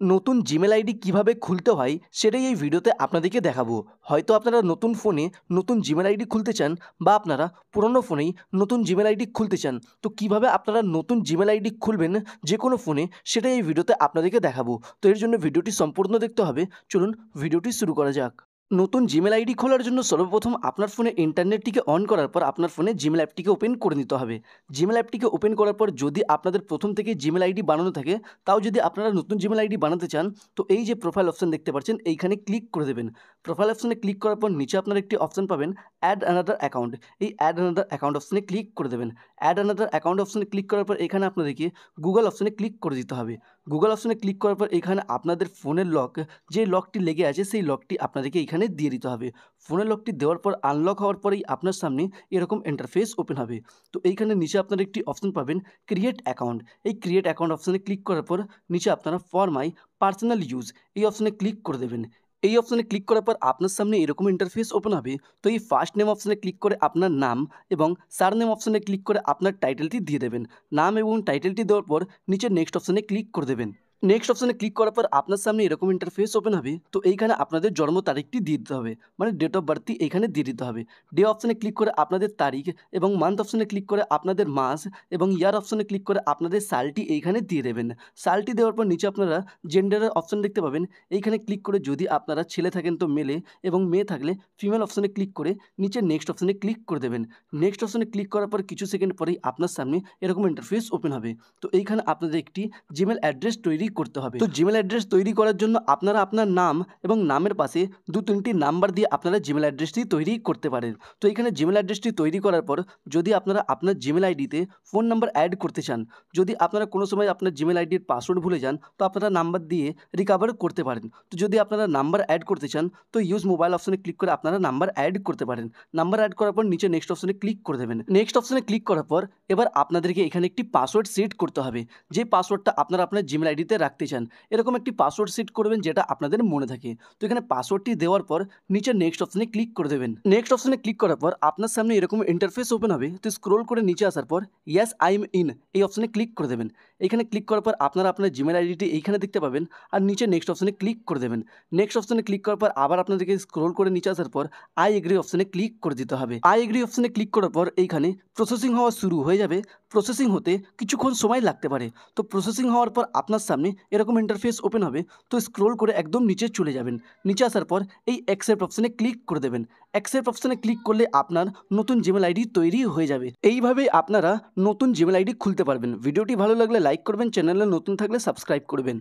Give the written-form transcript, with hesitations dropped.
নতুন Gmail ID কীভাবে খুলতে হয় সেটাই এই ভিডিওতে আপনাদেরকে দেখাবো। হয়তো আপনারা নতুন ফোনে নতুন জিমেল আইডি খুলতে চান বা আপনারা পুরনো ফোনেই নতুন জিমেল আইডি খুলতে চান। তো কীভাবে আপনারা নতুন জিমেল আইডি খুলবেন যে কোনো ফোনে সেটাই এই ভিডিওতে আপনাদেরকে দেখাবো। তো এর জন্য ভিডিওটি সম্পূর্ণ দেখতে হবে। চলুন ভিডিওটি শুরু করা যাক। নতুন জিমেল আইডি খোলার জন্য সর্বপ্রথম আপনার ফোনে ইন্টারনেটটিকে অন করার পর আপনার ফোনে জিমেল অ্যাপটিকে ওপেন করে নিতে হবে। জিমেল অ্যাপটিকে ওপেন করার পর যদি আপনাদের প্রথম থেকে জিমেল আইডি বানানো থাকে, তাও যদি আপনারা নতুন জিমেল আইডি বানাতে চান, তো এই যে প্রোফাইল অপশন দেখতে পাচ্ছেন এইখানে ক্লিক করে দেবেন। প্রোফাইল অপশনে ক্লিক করার পর নিচে আপনারা একটি অপশন পাবেন অ্যাড অ্যানাদার অ্যাকাউন্ট। এই অ্যাড অ্যানাদার অ্যাকাউন্ট অপশনে ক্লিক করে দেবেন। অ্যাড অ্যানাদার অ্যাকাউন্ট অপশনে ক্লিক করার পর এখানে আপনাদেরকে গুগল অপশনে ক্লিক করে দিতে হবে। গুগল অপশনে ক্লিক করার পর এখানে আপনাদের ফোনের লক, যে লকটি লেগে আছে সেই লকটি আপনাদেরকে এখানে দিয়ে দিতে হবে। ফোনের লকটি দেওয়ার পর আনলক হওয়ার পরেই আপনার সামনে এরকম ইন্টারফেস ওপেন হবে। তো এইখানে নিচে আপনারা একটি অপশন পাবেন ক্রিয়েট অ্যাকাউন্ট। এই ক্রিয়েট অ্যাকাউন্ট অপশনে ক্লিক করার পর নিচে আপনারা ফর মাই পার্সোনাল ইউজ এই অপশনে ক্লিক করে দেবেন। এই অপশনে ক্লিক করার পর আপনার সামনে এরকম ইন্টারফেস ওপেন হবে। তো এই ফার্স্ট নেম অপশনে ক্লিক করে আপনার নাম এবং সারনেম অপশনে ক্লিক করে আপনার টাইটেলটি দিয়ে দেবেন। নাম এবং টাইটেলটি দেওয়ার পর নিচে নেক্সট অপশনে ক্লিক করে দেবেন। নেক্সট অপশনে ক্লিক করার পর আপনার সামনে এরকম ইন্টারফেস ওপেন হবে। তো এইখানে আপনাদের জন্ম তারিখটি দিয়ে দিতে হবে, মানে ডেট অফ বার্থটি এইখানে দিয়ে দিতে হবে। ডে অপশনে ক্লিক করে আপনাদের তারিখ এবং মান্থ অপশনে ক্লিক করে আপনাদের মাস এবং ইয়ার অপশনে ক্লিক করে আপনাদের সালটি এইখানে দিয়ে দেবেন। সালটি দেওয়ার পর নিচে আপনারা জেন্ডারের অপশন দেখতে পাবেন। এইখানে ক্লিক করে যদি আপনারা ছেলে থাকেন তো মেলে এবং মেয়ে থাকলে ফিমেল অপশনে ক্লিক করে নিচে নেক্সট অপশনে ক্লিক করে দেবেন। নেক্সট অপশনে ক্লিক করার পর কিছু সেকেন্ড পরেই আপনার সামনে এরকম ইন্টারফেস ওপেন হবে। তো এইখানে আপনাদের একটি জিমেল অ্যাড্রেস তৈরি করতে হবে। তো জিমেল অ্যাড্রেস তৈরি করার জন্য আপনারা আপনার নাম এবং নামের পাশে 2-3টি নাম্বার দিয়ে আপনারা জিমেল অ্যাড্রেসটি তৈরি করতে পারেন। তো এখানে জিমেল অ্যাড্রেসটি তৈরি করার পর যদি আপনারা আপনার জিমেল আইডিতে ফোন নাম্বার অ্যাড করতে চান, যদি আপনারা কোনো সময় আপনার জিমেল আইডির পাসওয়ার্ড ভুলে যান, তো আপনারা নাম্বার দিয়ে রিকভার করতে পারেন। তো যদি আপনারা নাম্বার অ্যাড করতে চান তো ইউজ মোবাইল অপশনে ক্লিক করে আপনারা নাম্বার অ্যাড করতে পারেন। নাম্বার অ্যাড করার পর নিচে নেক্সট অপশনে ক্লিক করে দেবেন। নেক্সট অপশনে ক্লিক করার পর এবার আপনাদেরকে এখানে একটি পাসওয়ার্ড সেট করতে হবে, যে পাসওয়ার্ডটা আপনারা আপনার জিমেল আইডিতে রাখতে চান। এরকম একটি পাসওয়ার্ড সেট করবেন যেটা আপনাদের মনে থাকে। তো এখানে পাসওয়ার্ডটি দেওয়ার পর নিচে নেক্সট অপশনে ক্লিক করে দেবেন। নেক্সট অপশনে ক্লিক করার পর আপনার সামনে এরকম ইন্টারফেস ওপেন হবে। তো স্ক্রোল করে নিচে আসার পর ইয়েস আই এম ইন এই অপশনে ক্লিক করে দেবেন। এখানে ক্লিক করার পর আপনারা আপনার জিমেল আইডিটি এইখানে দেখতে পাবেন আর নিচে নেক্সট অপশনে ক্লিক করে দেবেন। নেক্সট অপশনে ক্লিক করার পর আবার আপনাদেরকে স্ক্রোল করে নিচে আসার পর আই এগ্রি অপশনে ক্লিক করে দিতে হবে। আই এগ্রি অপশনে ক্লিক করার পর এইখানে প্রসেসিং হওয়া শুরু হয়ে যাবে। প্রসেসিং হতে কিছুক্ষণ সময় লাগতে পারে। তো প্রসেসিং হওয়ার পর আপনার সামনে এরকম ইন্টারফেস ওপেন হবে। তো স্ক্রোল করে একদম নিচে চলে যাবেন। নিচে আসার পর এই অ্যাকসেপ্ট অপশনে ক্লিক করে দেবেন। অ্যাকসেপ্ট অপশনে ক্লিক করলে আপনার নতুন জিমেল আইডি তৈরি হয়ে যাবে। এইভাবেই আপনারা নতুন জিমেল আইডি খুলতে পারবেন। ভিডিওটি ভালো লাগলে লাইক করবেন, চ্যানেলে নতুন থাকলে সাবস্ক্রাইব করবেন।